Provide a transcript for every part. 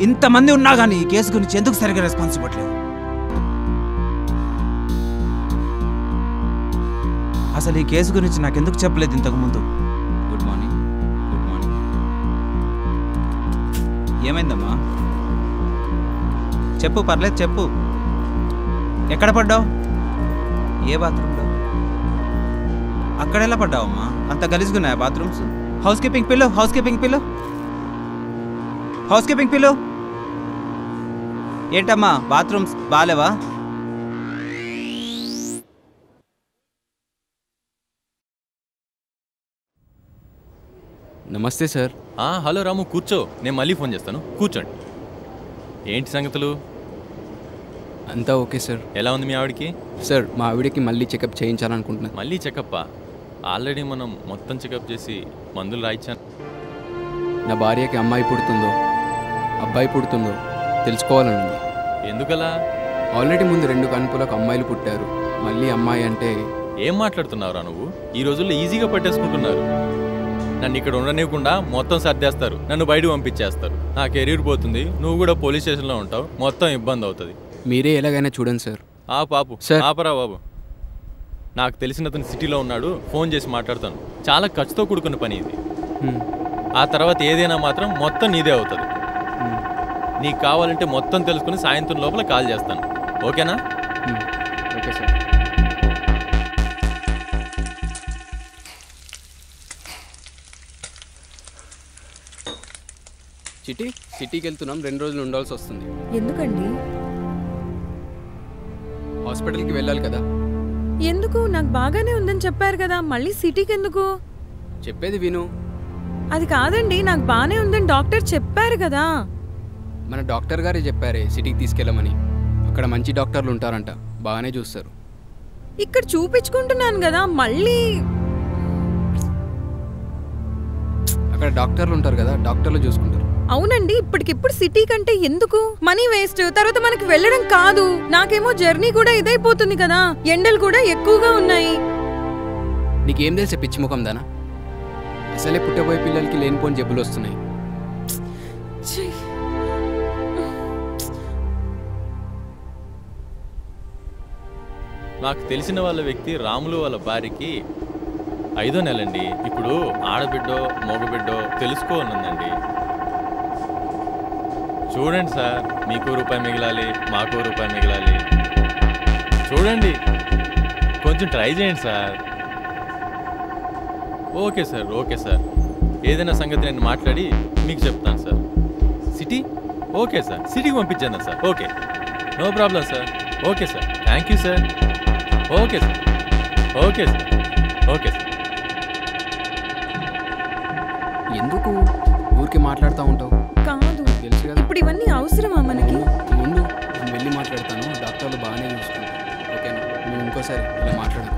ఇంతమంది ఉన్నా కానీ ఈ కేసు గురించి ఎందుకు సరిగ్గా రెస్పాన్స్ ఇవ్వట్లేదు? అసలు ఈ కేసు గురించి నాకెందుకు చెప్పలేదు ఇంతకుముందు? Good morning. Good morning. ఏమైందమ్మా? చెప్పు, పర్లేదు చెప్పు. ఎక్కడ పడ్డావు? ఏ బాత్రూంలో? అక్కడ ఎలా పడ్డావమ్మా? అంత గలీజ్గున్నాయా బాత్రూమ్స్? హౌస్ కీపింగ్ పిల్లో, హౌస్ కీపింగ్ పిల్లో, హౌస్ కీపింగ్ పిల్లో. ఏంటమ్మా బాత్రూమ్స్ బాలేవా? నమస్తే సార్. హలో రాము, కూర్చో, నేను మళ్ళీ ఫోన్ చేస్తాను, కూర్చోండి. ఏంటి సంగతులు? అంతా ఓకే సార్. ఎలా ఉంది మీ ఆవిడకి? సార్ మా ఆవిడకి మళ్ళీ చెకప్ చేయించాలనుకుంటున్నాను. మళ్ళీ చెకప్పా? ఆల్రెడీ మనం మొత్తం చెకప్ చేసి మందులు రాయించాను. నా భార్యకి అమ్మాయి పుడుతుందో అబ్బాయి పుడుతుందో తెలుసుకోవాలనుంది. ఎందుకలా? ఆల్రెడీ ముందు 2 కనుపులకు అమ్మాయిలు పుట్టారు, మళ్ళీ అమ్మాయి అంటే. ఏం మాట్లాడుతున్నావురా నువ్వు? ఈ రోజుల్లో ఈజీగా పట్టేసుకుంటున్నారు. నన్ను ఇక్కడ ఉండనివ్వకుండా మొత్తం సర్దేస్తారు, నన్ను బయటకు పంపించేస్తారు. నా కెరీర్ పోతుంది, నువ్వు కూడా పోలీస్ స్టేషన్లో ఉంటావు, మొత్తం ఇబ్బంది అవుతుంది. మీరే ఎలాగైనా చూడండి సార్. పాపు సార్. ఆపరా బాబు. నాకు తెలిసిన అతను సిటీలో ఉన్నాడు, ఫోన్ చేసి మాట్లాడతాను. చాలా ఖర్చుతో కూడుకున్న పని ఇది. ఆ తర్వాత ఏదైనా మాత్రం మొత్తం నీదే అవుతుంది. నీకు కావాలంటే మొత్తం తెలుసుకుని సాయంత్రం లోపల కాల్ చేస్తాను, ఓకేనా? Okay sir. సిటీకి వెళ్తున్నాం, 2 రోజులు ఉండాల్సి వస్తుంది. ఎందుకండి? హాస్పిటల్కి వెళ్ళాలి కదా. ఎందుకు? నాకు బాగానే ఉందని చెప్పారు కదా, మళ్ళీ సిటీకి ఎందుకు? చెప్పేది విను. అది కాదండి, నాకు బాగానే ఉందని డాక్టర్ చెప్పారు కదా. మన డాక్టర్ గారే చెప్పారే సిటీకి తీసుకెళ్ళమని. అక్కడ మంచి డాక్టర్లు ఉంటారంట, బాగానే చూస్తారు. ఇక్కడ చూపించుకుంటున్నాను కదా, మళ్ళీ అక్కడ డాక్టర్లు ఉంటారు కదా, డాక్టర్లు చూసుకుంటారు. అవునండి, ఇప్పటికిప్పుడు సిటీ కంటే ఎందుకు? మనీ వేస్ట్, తర్వాత మనకి వెళ్ళడం కాదు. నాకేమో జర్నీ కూడా ఇదైపోతుంది కదా, ఎండలు కూడా ఎక్కువగా ఉన్నాయి. నీకేం తెలిసే పిచ్చి ముఖం దానా? అసలే పుట్టబోయే పిల్లలకి లేనిపోని జబ్బులు వస్తున్నాయి. నాకు తెలిసిన వాళ్ళ వ్యక్తి రాములు వాళ్ళ భార్యకి 5వ నెలండి. ఇప్పుడు ఆడబిడ్డో మగబిడ్డో తెలుసుకోనుందండి. చూడండి సార్, మీకు రూపాయి మిగలాలి, మాకు రూపాయి మిగలాలి. చూడండి, కొంచెం ట్రై చేయండి sir. Okay sir, okay sir. ఏదైనా సంగతి నేను మాట్లాడి మీకు చెప్తాను సార్. సిటీ? ఓకే సార్, సిటీకి పంపించాను sir. Okay, no problem sir. Okay sir, thank you sir. Okay sir, okay sir, okay sir. ఎందుకు ఊరికి మాట్లాడుతూ ఉంటావు? కాదు, తెలుసు కదా. ఇప్పుడు ఇవన్నీ అవసరమా మనకి? ముందు నేను వెళ్ళి మాట్లాడతాను, డాక్టర్లు బాగానే చూసుకుంటాను, ఓకేనా? నువ్వు ఇంకోసారి ఇలా మాట్లాడకు,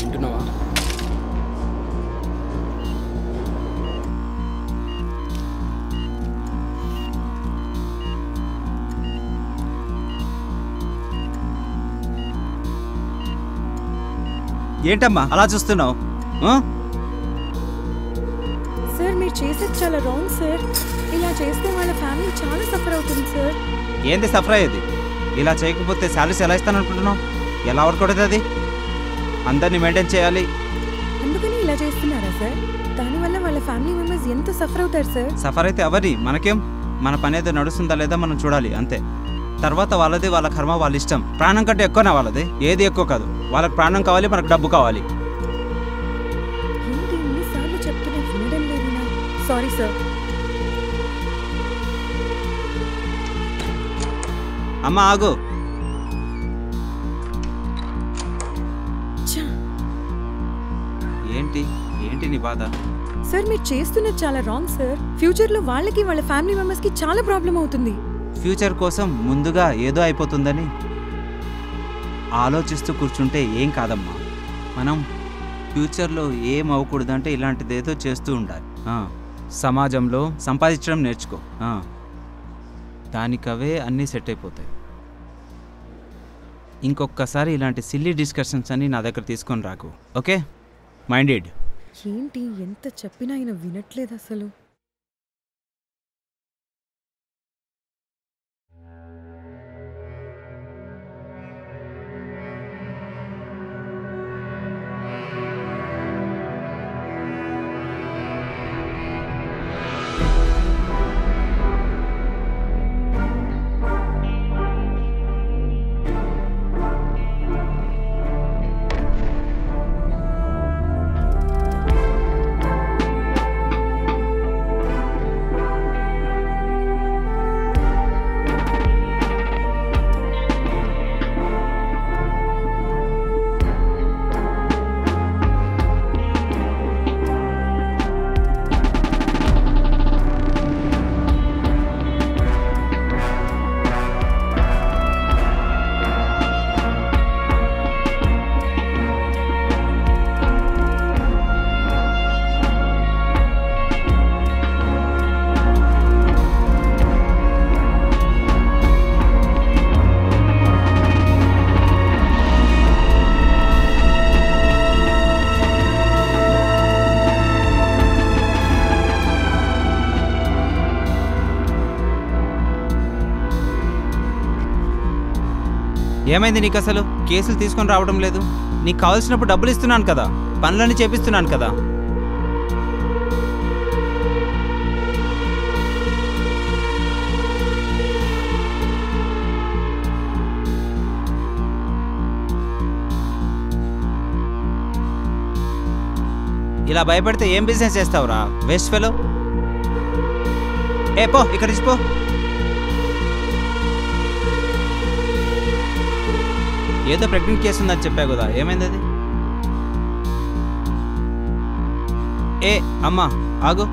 వింటున్నావా? ఏంటమ్మా అలా చూస్తున్నావు? సార్ మీరు చేసేది చాలా రాంగ్ సార్. ఇలా చేస్తే వాళ్ళ ఫ్యామిలీ చాలా సఫర్ అవుతుంది సార్. ఏంది సఫర్ అయ్యేది? ఇలా చేయకపోతే శాలరీస్ ఎలా ఇస్తాననుకుంటున్నావు? ఎలా వర్కౌట్ అది? అందరినీ మెయింటైన్ చేయాలి. అందుకని ఇలా చేస్తున్నారా సార్? దానివల్ల వాళ్ళ ఫ్యామిలీ మెంబర్స్ ఎంత సఫర్ అవుతారు సార్? సఫర్ అయితే అవని, మనకేం? మన పని ఏదో నడుస్తుందా లేదా మనం చూడాలి అంతే. తర్వాత వాళ్ళది వాళ్ళ కర్మ, వాళ్ళ ఇష్టం. ప్రాణం కంటే ఎక్కువనా వాళ్ళది? ఏది ఎక్కువ కాదు. వాళ్ళకి ప్రాణం కావాలి, మనకు డబ్బు కావాలి. ఏంటి ఇన్నిసార్లు చెప్తున్నా వినడం లేదు? Sorry sir. అమ్మా ఆగు. ఏంటి ఏంటి నీ బాధ? సార్ మీరు చేస్తున్నది చాలా రాంగ్ సార్. ఫ్యూచర్లో వాళ్ళకి వాళ్ళ ఫ్యామిలీ మెంబర్స్కి చాలా ప్రాబ్లం అవుతుంది. ఫ్యూచర్ కోసం ముందుగా ఏదో అయిపోతుందని ఆలోచిస్తూ కూర్చుంటే ఏం కాదమ్మా. మనం ఫ్యూచర్లో ఏం అవ్వకూడదంటే ఇలాంటిదేదో చేస్తూ ఉండాలి. సమాజంలో సంపాదించడం నేర్చుకో, దానికవే అన్నీ సెట్ అయిపోతాయి. ఇంకొకసారి ఇలాంటి సిల్లీ డిస్కషన్స్ అని నా దగ్గర తీసుకొని రాకు, ఓకే? మైండెడ్. ఏంటి ఎంత చెప్పినా ఆయన వినట్లేదు అసలు. ఏమైంది నీకు అసలు? కేసులు తీసుకొని రావడం లేదు. నీకు కావాల్సినప్పుడు డబ్బులు ఇస్తున్నాను కదా, పనులన్నీ చేపిస్తున్నాను కదా. ఇలా భయపడితే ఏం బిజినెస్ చేస్తావురా వేస్ట్ ఫెలో? ఏ పో, ఇక్కడి నుంచి పో. ఏదో ప్రెగ్నెంట్ కేసు ఉందని చెప్పా కదా, ఏమైంది అది? ఏ అమ్మా ఆగు,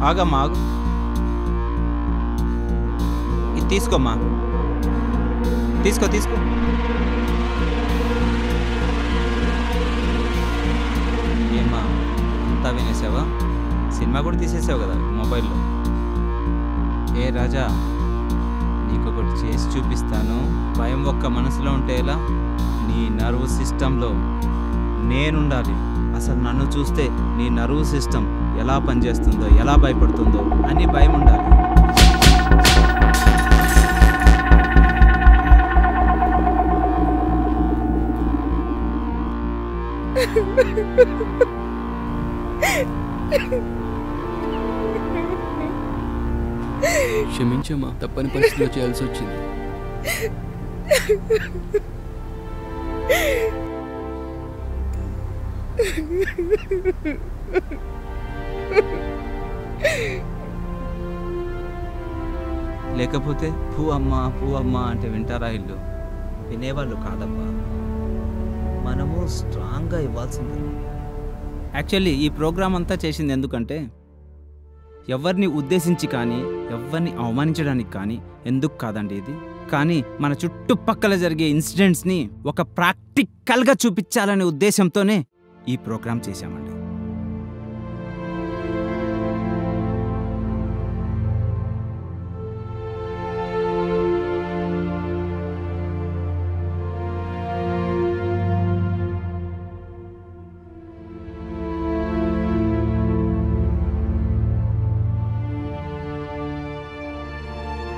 ఆగమ్మా ఆగు. ఇది తీసుకోమ్మా, తీసుకో తీసుకో. ఏమ్మా అంతా వినేసావా? సినిమా కూడా తీసేసావు కదా మొబైల్లో. ఏ రాజా, నీకొకటి చేసి చూపిస్తాను. భయం ఒక్క మనసులో ఉంటే ఎలా? నీ నర్వ్ సిస్టంలో నేనుండాలి. అసలు నన్ను చూస్తే నీ నర్వ్ సిస్టమ్ ఎలా పనిచేస్తుందో, ఎలా భయపడుతుందో అని భయం ఉండాలి. క్షమించమ్మా, తప్పని పరిస్థితిలో చేయాల్సి వచ్చింది. లేకపోతే పూ అమ్మా అంటే వింటారా ఇల్లు? వినేవాళ్ళు కాదబ్బా. మనము స్ట్రాంగ్గా ఇవ్వాల్సిందే. యాక్చువల్లీ ఈ ప్రోగ్రామ్ అంతా చేసింది ఎందుకంటే ఎవరిని ఉద్దేశించి కానీ, ఎవరిని అవమానించడానికి కానీ ఎందుకు కాదండి ఇది. కానీ మన చుట్టుపక్కల జరిగే ఇన్సిడెంట్స్ని ఒక ప్రాక్టికల్గా చూపించాలనే ఉద్దేశంతోనే ఈ ప్రోగ్రామ్ చేశామండి.